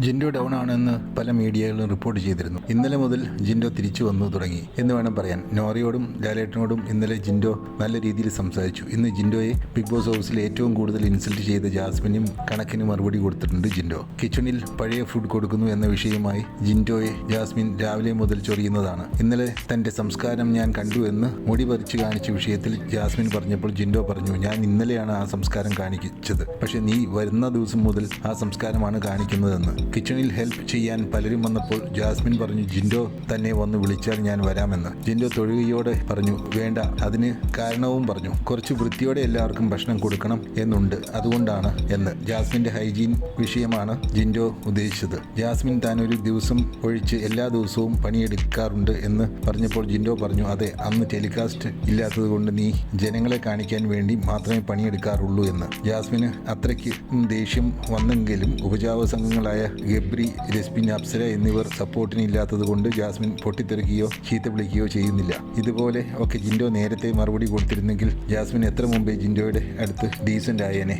Jinto down ആണെന്ന് പല മീഡിയകളും report ചെയ്തിരുന്നു. ഇന്നലെ മുതൽ ജിൻഡോ തിരിച്ചു വന്നു തുടങ്ങി എന്ന് വേണം പറയാൻ. നോറയോടും ലാലേട്ടനോടും ഇന്നലെ ജിൻഡോ നല്ല രീതിയിൽ സംസാരിച്ചു. ഇന്ന് ജിൻഡോയെ ബിഗ് ബോസ് ഹൗസിൽ ഏറ്റവും കൂടുതൽ ഇൻസൾട്ട് ചെയ്ത ജാസ്മിനും കണക്കിന് മറുപടി കൊടുത്തിട്ടുണ്ട് ജിൻഡോ. കിച്ചണിൽ പഴയ ഫുഡ് കൊടുക്കുന്നു എന്ന വിഷയമായി ജിൻഡോയെ ജാസ്മിൻ രാവിലെ മുതൽ ചൊറിയുന്നതാണ്. ഇന്നലെ തന്റെ സംസ്കാരം ഞാൻ കണ്ടു എന്ന് മുടി പറിച്ചു കാണിച്ച വിഷയത്തിൽ ജാസ്മിൻ പറഞ്ഞപ്പോൾ ജിൻഡോ പറഞ്ഞു, ഞാൻ ഇന്നലെയാണ് ആ സംസ്കാരം കാണിച്ചത്, പക്ഷെ നീ വരുന്ന ദിവസം മുതൽ ആ സംസ്കാരമാണ് കാണിക്കുന്നതെന്ന്. കിച്ചണിൽ ഹെൽപ്പ് ചെയ്യാൻ പലരും വന്നപ്പോൾ ജാസ്മിൻ പറഞ്ഞു, ജിൻഡോ തന്നെ വന്ന് വിളിച്ചാൽ ഞാൻ വരാമെന്ന്. ജിൻഡോ തൊഴുകയോടെ പറഞ്ഞു, വേണ്ട, അതിന് കാരണവും പറഞ്ഞു. കുറച്ച് വൃത്തിയോടെ എല്ലാവർക്കും ഭക്ഷണം കൊടുക്കണം എന്നുണ്ട്, അതുകൊണ്ടാണ് എന്ന്. ജാസ്മിന്റെ ഹൈജീൻ വിഷയമാണ് ജിൻഡോ ഉദ്ദേശിച്ചത്. ജാസ്മിൻ താൻ ഒരു ദിവസം ഒഴിച്ച് എല്ലാ ദിവസവും പണിയെടുക്കാറുണ്ട് എന്ന് പറഞ്ഞപ്പോൾ ജിൻഡോ പറഞ്ഞു, അതെ, അന്ന് ടെലികാസ്റ്റ് ഇല്ലാത്തത് കൊണ്ട് നീ ജനങ്ങളെ കാണിക്കാൻ വേണ്ടി മാത്രമേ പണിയെടുക്കാറുള്ളൂ എന്ന്. ജാസ്മിന് അത്രയ്ക്ക് ദേഷ്യം വന്നെങ്കിലും ഉപജാപ സംഘങ്ങളായ ഗബ്രി, രസ്മിൻ, അപ്സര എന്നിവർ സപ്പോർട്ടിന് ഇല്ലാത്തത് കൊണ്ട് ജാസ്മിൻ പൊട്ടിത്തെറിക്കുകയോ ചീത്ത വിളിക്കുകയോ ചെയ്യുന്നില്ല. ഇതുപോലെ ഒക്കെ ജിൻഡോ നേരത്തെ മറുപടി കൊടുത്തിരുന്നെങ്കിൽ ജാസ്മിൻ എത്ര മുമ്പേ ജിൻഡോയുടെ അടുത്ത് ഡീസൻ്റ് ആയേനെ.